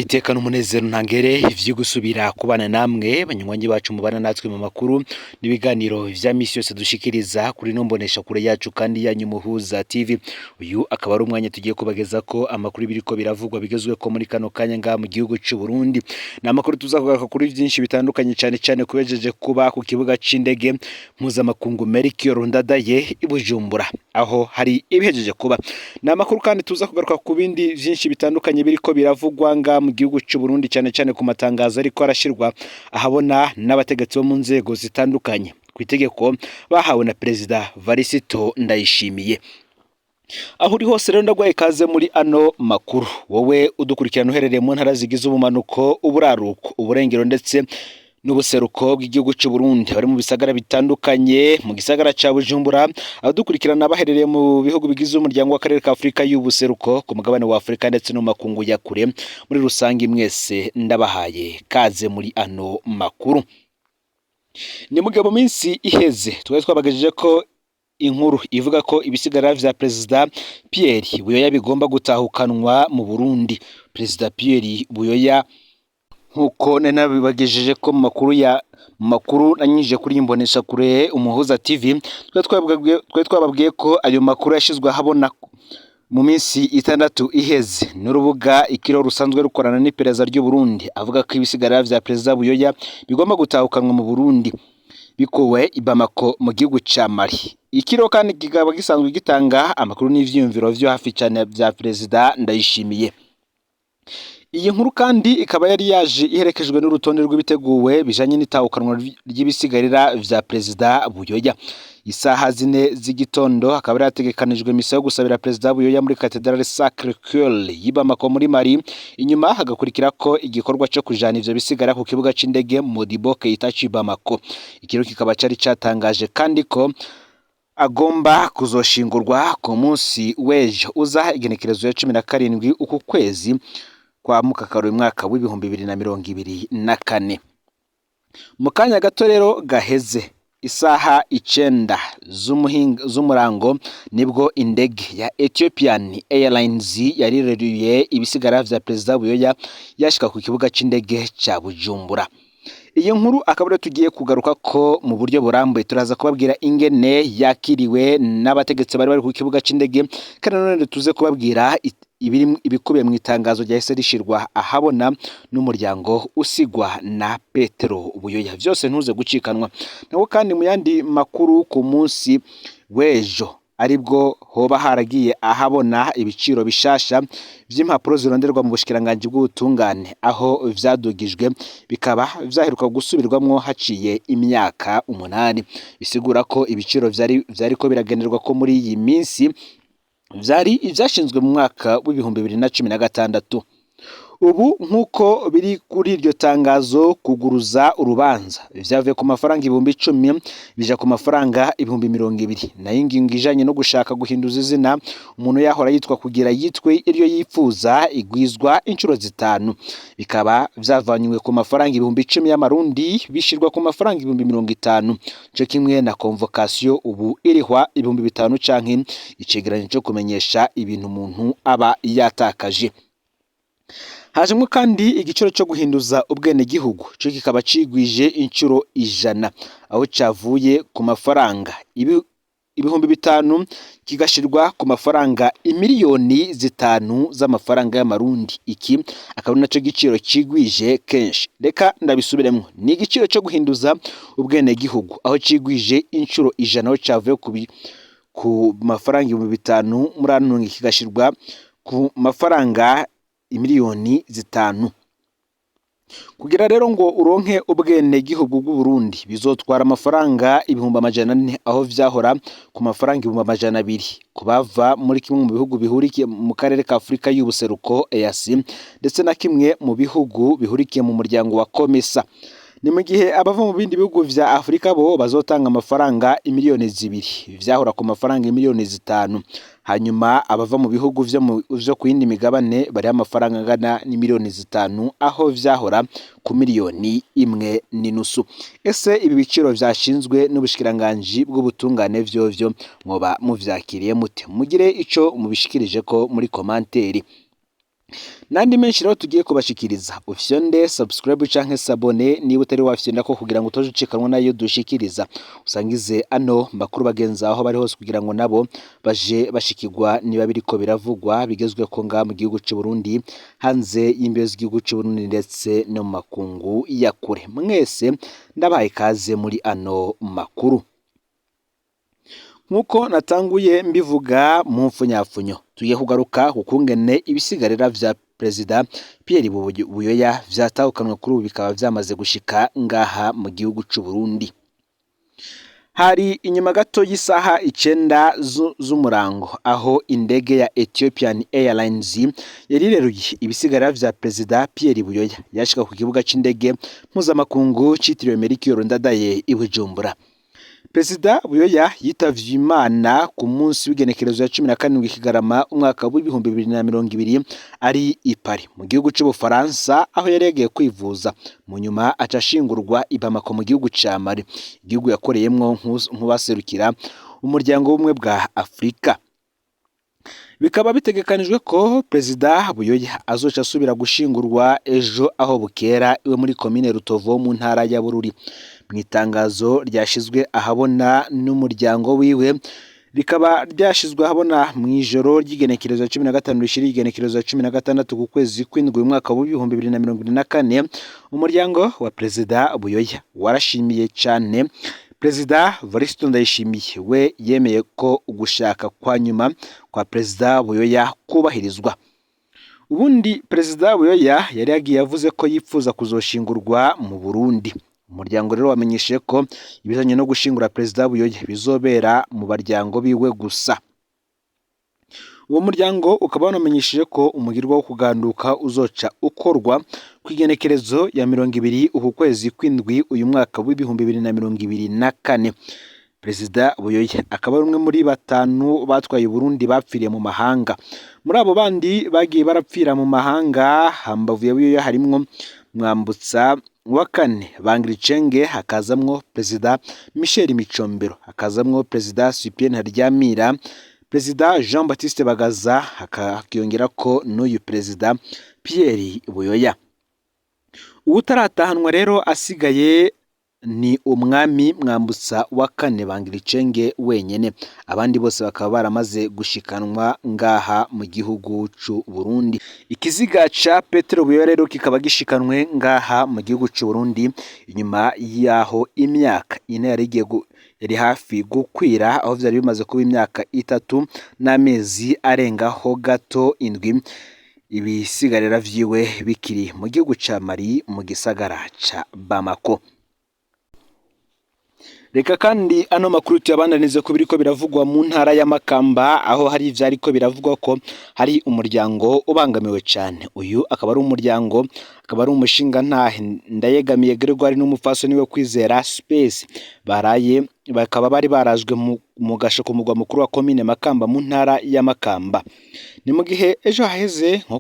iteka n'umunezero ntangere ivyo gusubira kubana namwe banywanyi bacu mubana natwe mu makuru n'ibiganiro vya misi yose dushikiriza kuri nombonesha kure yacu kandi yanyu Muhuza TV. Uyu akaba ari umwanya tugiye kubageza ko amakuru biriko biravugwa bigezwe ko muri kano kanya nga mu gihugu cy'u Burundi. Na makuru tuzavuga kuri byinshi bitandukanye cyane kubejeje kuba ku kibuga c'indege mpuzamakungu Melchior Ndadaye i Bujumbura aho hari ibihejeje kuba. Na makuru kandi tuza kugaruka ku bindi byinshi bitandukanye biriko biravugwa nga mu gihugu cy'u Burundi cyane ku matangazo ariko arashirwa ahabona n'abategetsi bo mu nzego zitandukanye ku itegeko bahawe na Perezida Varisito Ndayishimiye. Aho uri hose rero ndagwaye kaze muri ano makuru. Wowe udukurikirana uherereye mu ntara zigize ubumanuko, uburaruko, uburengero ndetse n'ubuseruko bw'igihugu cy'u Burundi, bari mu bisagara bitandukanye, mu gisagara ca Bujumbura, abadukurikirana baherereye mu bihugu bigize umuryango w'akarere ka Afrika y'ubuseruko, ku mugabane wa Afrika ndetse no makungu ya kure, muri rusangi mwese ndabahaye kaze muri ano makuru. Ni mugabo minsi iheze twari twabagejeje ko inkuru ivuga ko ibisigara vya Perezida Pierre Buyoya bigomba gutahukanwa mu Burundi. Perezida Pierre Buyoya nkuko nabibagejeje ko mu makuru nanyije kuri imbonesha kure Umuhuza TV, twari twababwiye ko ayo makuru yashizwe habona mu minsi itandatu iheze n'urubuga ikiro rusanzwe rukorana n'ipereza ry'u Burundi, avuga ko ibisigara vya Perezida Buyoya bigomba gutahukanwa mu Burundi bikowe i Bamako mu gihugu ca Mali. Ikiro kandi kikaba gisanzwe gitanga amakuru n'ivyiyumviro vyo hafi cyane vya Perezida Ndayishimiye. Iyi nkuru kandi ikaba yari yaje iherekejwe n'urutonde rw'ibiteguwe bijanye n'itahukanwa ry'ibisigarira vya Perezida Buyoya. Isaha 4 z'igitondo akaba yategekanijwe misa yo gusabira Perezida Buyoya muri Cathedrale Sacré-Cœur y'Ibamako muri Mali. Inyuma hagakurikira ko igikorwa cyo kujana ivyo bisigara ku kibuga c'indege Modibo Keita c'Ibamako. Ikiro kikaba cari catangaje kandi ko agomba kuzoshingurwa ku munsi w'ejo uza igenekerezo ya 17 uku kwezi kwa mukakaro mwaka w'ibihumbi 2024. Mu kanya gato rero gaheze isaha 9 z'umurango nibwo indege ya Ethiopian Airlines yarireruye ibisigara vya Perezida Buyoya yashika ku kibuga c'indege ca Bujumbura. Iyi nkuru akaba tugiye kugaruka ko mu buryo burambuye, turaza kubabwira ingene yakiriwe n'abategetsi bari ku kibuga c'indege, kandi none tuze kubabwira ibikubiye mu itangazo ryahise rishirwa ahabona n'umuryango usigwa na Petero Buyoya. Byose ntuze gucikanwa. Naho kandi mu yandi makuru ku munsi w'ejo aribwo hoba haragiye ahabona ibiciro bishasha vy'impapuro zironderwa mu bushikiranganje bw'ubutungane, aho vyadugijwe bikaba vyaheruka gusubirwamwo haciye imyaka 8. Bisigura ko ibiciro vyariko biragenerwa ko muri iyi minsi vyari ivyashinzwe mu mwaka w'ibihumbi 2016. Ubu nkuko biri kuri iryo tangazo, kuguruza urubanza vyavuye ku mafaranga 10,000 bija ku mafaranga 20,000. Nayo ingingo ijanye no gushaka guhinduza izina umuntu yahora yitwa kugira yitwe iryo yifuza igwizwa inshuro 5, bikaba vyavanywe ku mafaranga 10,000 y'amarundi bishirwa ku mafaranga 50,000. Cyo kimwe na convocation ubu irihwa 5,000 canke icegeranyo cyo kumenyesha ibintu umuntu aba yatakaje. Hajemwe kandi igiciro cyo guhinduza ubwene gihugu, cyo kikaba cigwije inshuro 100, aho cavuye ku mafaranga 5,000 kigashirwa ku mafaranga 5,000,000 z'amafaranga y'amarundi. Iki akaba naco giciro cigwije kenshi. Reka ndabisubiremwo, ni igiciro cyo guhinduza ubwene gihugu aho cigwije inshuro 100, aho cavuye ku mafaranga 5,000 muri ano kigashirwa ku mafaranga 5,000,000. Kugira rero ngo uronke ubwene gihugu bw'u Burundi bizotwara amafaranga 400,000, aho vyahora ku mafaranga 200,000 kubava muri kimwe mu bihugu bihurikiye mu karere ka Afrika y'ubuseruko EAC, ndetse na kimwe mu bihugu bihurikiye mu muryango wa COMESA. Ni mu gihe abava mu bindi bihugu vya Afrika bo bazotanga amafaranga 2,000,000 vyahora ku mafaranga 5,000,000. Hanyuma abava mu bihugu vyo ku yindi migabane bari amafaranga angana n'5,000,000, aho vyahora ku 1,5 Ese ibi biciro vyashinzwe n'ubushikiranganje bw'ubutungane vyovyo mwoba muvyakiriye mute? Mugire ico mubishikirije ko muri komanteri. Nandi menshi rero tugiye kubashikiriza ufyonde subscribe canke sabone niba utari wafyonda ko kugira ngo utoje ucikanwa nayo dushikiriza usangize ano makuru bagenza aho bari hose kugira ngo nabo baje bashikirwa niba biriko biravugwa bigezwe ko nga mu gihugu cy'u Burundi hanze y'imbezi y'igihugu cy'u Burundi ndetse no mu makungu ya kure. Mwese ndabaye kaze muri ano makuru. Nkuko natanguye mbivuga mu mfunyafunyo tugiye kugaruka kukungene ibisigarira vya Perezida Pierre Buyoya vyatahukanwe kuri ubu bikaba vyamaze gushika ngaha mu gihugu cy'u Burundi. Hari inyuma gato y'isaha 9 z'umurango aho indege ya Ethiopian Airlines yarireruye ibisigarira vya Perezida Pierre Buyoya yashika ku kibuga c'indege mpuzamakungu citiriwe Melchior Ndadaye i Bujumbura. Perezida Buyoya yitavye Imana ku munsi w'igenekerezo ya 17 Kigarama umwaka wa 2020 ari i Paris mu gihugu c'Ubufaransa aho yaregeye kwivuza mu nyuma acashingurwa i Bamako mu gihugu ca Mali, igihugu yakoreyemwo nk'ubaserukira umuryango w'ubumwe bwa Afrika. Bikaba bitegekanijwe ko Perezida Buyoya azoca asubira gushingurwa ejo aho bukera iwe muri komine Rutovu mu ntara ya Bururi. Mwitangazo ryashizwe ahabona n'umuryango wiwe rikaba ryashizwe ahabona mwijoro ry'igenekerezo ya 15 rishiri igenekerezo ya 16 ku kwezi kw'indwi umwaka wa 2024 umuryango wa Perezida Buyoya warashimiye cyane Perezida Varisito Ndayishimiye we yemeye ko ugushaka kwa nyuma kwa Perezida Buyoya kubahirizwa. Ubundi Perezida Buyoya yari yagiye yavuze ko yipfuza kuzoshingurwa mu Burundi. Umuryango rero wamenyesheje ko ibizanye no gushingura Perezida Buyoya bizobera mu baryango biwe gusa. Uwo muryango ukaba wanamenyesheje ko umugirwa wo kuganduka uzoca ukorwa kwigenekerezo ya 20 uku kwezi kw'indwi uyu mwaka wa 2024. Perezida Buyoya akaba ari umwe muri batanu batwaye Burundi bapfiriye mu mahanga. Muri abo bandi bagiye barapfira mu mahanga hambavu ya Buyoya harimwo Mwambutsa wa kane Bangiricenge, hakazamwo Perezida Michel Micombero, hakazamwo Perezida Cyprien Ntaryamira, Perezida Jean Baptiste Bagaza, hakiyongera ko n'uyu Perezida Pierre Buyoya. Utaratahanwa rero asigaye ni umwami Mwambutsa wa kane Bangiricenge wenyene, abandi bose bakaba baramaze gushikanwa ngaha mu gihugu cy'u Burundi. Ikiziga ca Petero Buyoya rero kikaba gishikanwe ngaha mu gihugu cy'u Burundi inyuma yaho imyaka ine yari hafi gukwira aho vyari bimaze kuba imyaka 3 n'amezi arengaho gato indwi ibisigarira vyiwe bikiri mu gihugu ca Mali mu gisagara ca Bamako. Reka kandi ano makuru tuyabandanize ko biriko biravugwa mu ntara ya Makamba aho hari ivyariko biravugwa ko hari umuryango ubangamiwe cyane. Uyu akaba ari umuryango akaba ari umushinga ntahe Ndayegamiye Gregoire n'umufasoni we Kwizera Space bakaba bari barazwe mu gasho ku mugwa mukuru wa komine Makamba mu ntara ya Makamba. Ni mu gihe ejo haheze nko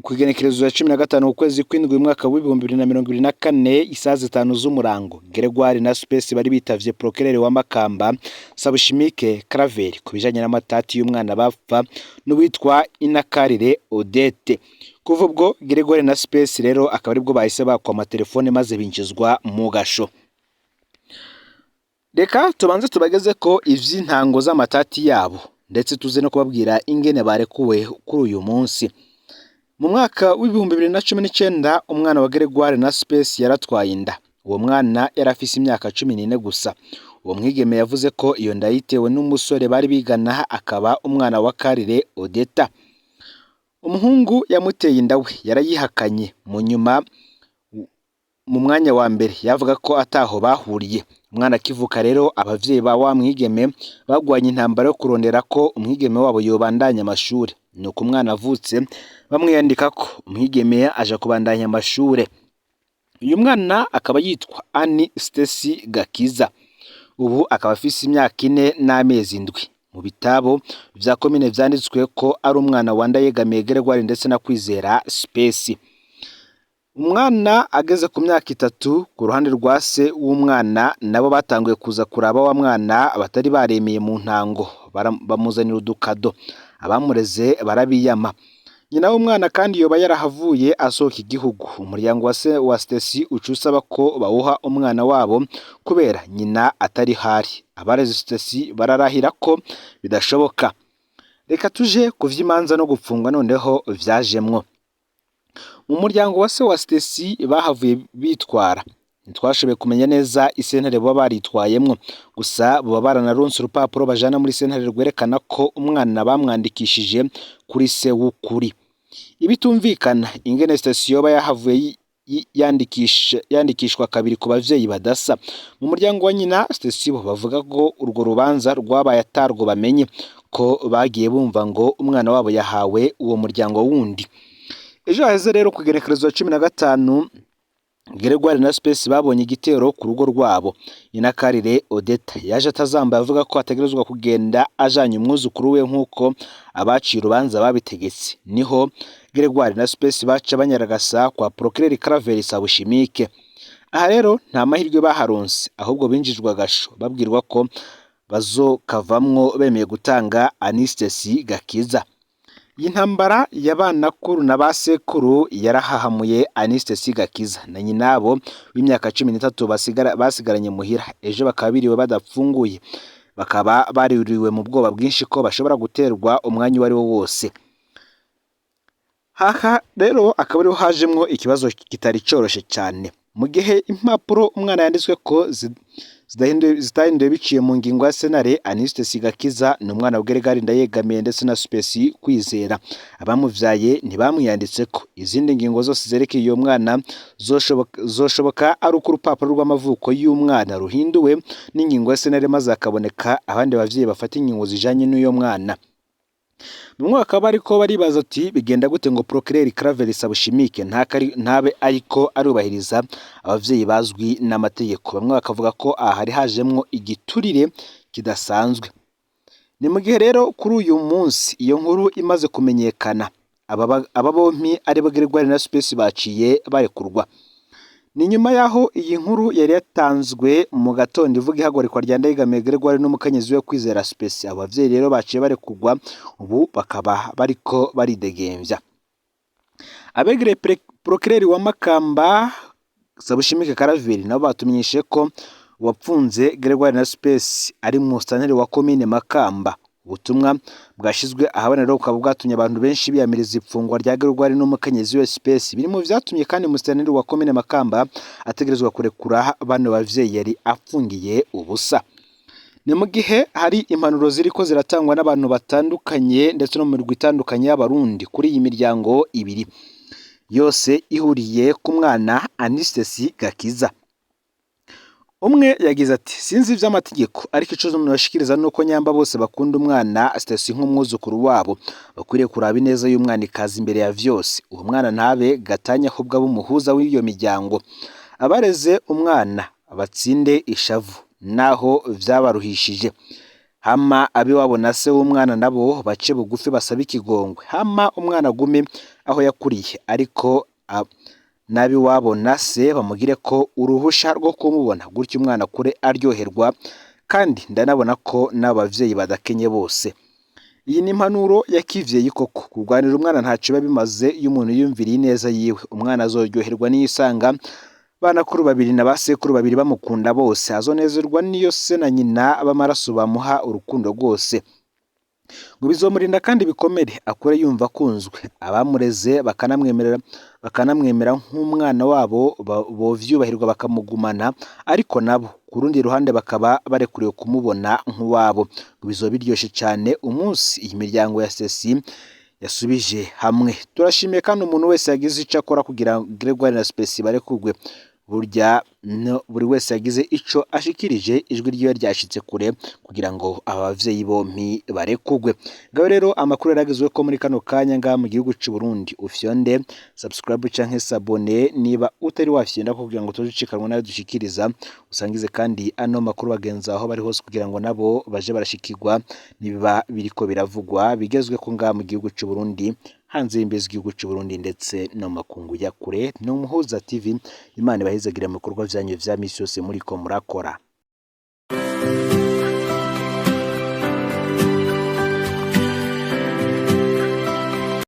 kugenekerezo ya 15 ukwezi kw'indwi umwaka wa 2024 isaha 5 z'umurango Gregoire na Space bari bitavye procureur wa Makamba Sabushimike Claver kubijanye n'amatati y'umwana bapfa n'uwitwa Inakarire Odette. Kuva ubwo Gregoire na Space rero akaba aribwo bahise bakwa amatelefone maze binjizwa mu gasho. Reka tubanze tubageze ko ivy'intango z'amatati yabo ndetse tuze no kubabwira ingene barekuwe kuri uyu munsi. Mu mwaka wa 2019 umwana wa Gregoire na Space yaratwaye inda. Uwo mwana yarafise imyaka 14 gusa. Uwo mwigeme yavuze ko iyo nda yitewe n'umusore bari bigana akaba umwana wa Karire Odetta. Umuhungu yamuteye inda we yarayihakanye mu nyuma mu mwanya wa mbere yavuga ko ataho bahuriye. Umwana kivuka rero abavyeyi ba wa mwigeme bagwanye intambara yo kurondera ko umwigeme wabo yobandanya amashuri. Nuko umwana avutse bamwiyandika ko umwigeme aje kubandanya amashure. Uyu mwana akaba yitwa Annie Stacy Gakiza. Ubu akaba afise imyaka 4 n'amezi 7. Mu bitabo vya komine vyanditswe ko ari umwana wa Ndayegamiye Gregoire ndetse na Kwizera Space. Umwana ageze ku myaka 3 ku ruhande rwa se w'umwana nabo batanguye kuza kuraba wa mwana batari baremeye mu ntango bamuzanira udukado abamureze barabiyama. Nyina w'umwana kandi yoba yarahavuye asohoka igihugu. Umuryango wa Stacy uca usaba ko bawuha umwana wabo kubera nyina atari hari. Abareze Stacy bararahira ko bidashoboka. Reka tuje ku vy'imanza no gupfungwa noneho vyajemwo. Mu muryango wa Stacy bahavuye bitwara. Ntitwashoboye kumenya neza isentare baba baritwayemwo, gusa baba baranaronse urupapuro bajana muri sentare rwerekana ko umwana bamwandikishije kuri se w'ukuri. Ibitumvikana ingene Stacy yoba yahavuye yandikishwa kabiri ku bavyeyi badasa. Mu muryango wa nyina Stacy bo bavuga ko urwo rubanza rwabaye atarwo bamenye, ko bagiye bumva ngo umwana wabo yahawe uwo muryango wundi. Ejo haheze rero ku igenekerezo 15 Gregoire na Space babonye igitero ku rugo rwabo. Inakarire Odeta yaje atazambaye avuga ko ategerezwa kugenda ajanye umwuzukuru we nk'uko abaciye urubanza babitegetse. Niho Gregoire na Space baca banyaragasa kwa Procureur Claver Sabushimike. Aha rero nta mahirwe baharonse, ahubwo binjijwe agasho babwirwa ko bazokavamwo bemeye gutanga Stacy Gakiza. Intambara y'abana kuru na basekuru yarahahamuye Stacy Gakiza na nyinabo w'imyaka 13 basigaranye muhira. Ejo bakabiriwe badapfunguye, bakaba baririwe mu bwoba bwinshi ko bashobora guterwa umwanya wari wo wose. Haha rero akaba ariho hajemwo ikibazo kitari coroshe cyane. Mu gihe impapuro umwana yanditswe ko zitahinduye biciye mu ngingo ya senare, Stacy Gakiza ni umwana wa Gregoire Ndayegamiye ndetse na Space Kwizera. Abamuvyaye ntibamwiyanditse ko. Izindi ngingo zose zerekeye uyo mwana zoshoboka ari uko urupapuro rw'amavuko y'umwana ruhinduwe n'ingingo ya senare maze akaboneka abandi bavyeyi bafata ingingo zijanye n'uyo mwana. Bamwe bakaba ariko baribaza ati bigenda gute ngo Procureur Claver Sabushimike ntabe ariko arubahiriza abavyeyi bazwi n'amategeko. Bamwe bakavuga ko ahari hajemwo igiturire kidasanzwe. Ni mu gihe rero kuri uyu munsi iyo nkuru imaze kumenyekana, aba bompi ari bo Gregoire na Space baciye barekurwa. Ni nyuma yaho iyi nkuru yari yatanzwe mu gatondo ivuga ihagorikwa rya Ndayegamiye Gregoire n'umukenyezi we Kwizera Space. Abavyeyi rero baciye barekurwa, ubu bakaba bariko baridegemvya. Abegere Procureur wa Makamba Sabushimike Claver nabo batumenyeshe ko wapfunze Gregoire na Space ari mu musitanteri wa commune Makamba. Ubutumwa bwashizwe ahabona rero ukaba bwatumye abantu benshi biyamiriza ipfungwa rya Gregoire n'umukenyezi we Space. Biri mu vyatumye kandi musitanteri wa commune Makamba ategerezwa kurekura bano bavyeyi yari afungiye ubusa. Ni mu gihe hari impanuro ziriko ziratangwa n'abantu batandukanye ndetse no mu mirwi itandukanye y'abarundi kuri iyi miryango ibiri, yose ihuriye ku mwana Stacy Gakiza. Umwe yagize ati sinzi ivy'amategeko, ariko ico nashikiriza nuko nyamba bose bakunda umwana Stacy nk'umwuzukuru wabo, bakwiriye kuraba ineza y'umwana ikaza imbere ya vyose. Uwo mwana ntabe gatanya ahubwo abumuhuza w'iyo miryango. Abareze umwana abatsinde ishavu naho vyabaruhishije, hama abiwabo na se w'umwana nabo bace bugufi basaba ikigongwe, hama umwana gume aho yakuriye, ariko nabi wabo na se bamugire ko uruhusha rwo kumubona gutyo umwana kure aryoherwa, kandi ndanabona ko n'abavyeyi badakenye bose. Iyi ni impanuro yakivyeyi koko. Kurwanira umwana ntaco biba bimaze iyo umuntu yumviriye neza yiwe. Umwana azoryoherwa n'isanga banakuru babiri na basekuru babiri bamukunda bose, azonezerwa niyo se na nyina b'amaraso bamuha urukundo rwose. Ngo bizomurinda kandi bikomere akure yumva akunzwe, abamureze bakanamwemera nk'umwana wabo bovyubahirwa bakamugumana, ariko nabo ku rundi ruhande bakaba barekuriwe kumubona nk'uwabo. Ngo bizobiryoshe cyane umunsi iyi miryango ya Stacy yasubije hamwe. Turashimiye kandi umuntu wese yagize ico akora kugira Gregoire na Space barekurwe. Burya buri wese yagize ico ashikirije, ijwi ryiwe ryashitse kure kugira ngo abavyeyi bompi barekurwe. Ngaho rero amakuru yaragizwe ko muri kano kanya nga mu gihugu cy'u Burundi. Ufyonde subscribe canke s'abone niba utari wafyenda kugira ngo tuzicikanwe nayo dushikiriza, usangize kandi ano makuru bagenza aho bari hose kugira ngo nabo baje barashikirwa niba biriko biravugwa bigezwe ko nga mu gihugu cy'u Burundi, hanze y'imbizi igihugu cy'u Burundi ndetse no makungu ya kure. No Muhuza TV, Imana ibahezagire mu bikorwa vyanyu vya misi yose muriko murakora.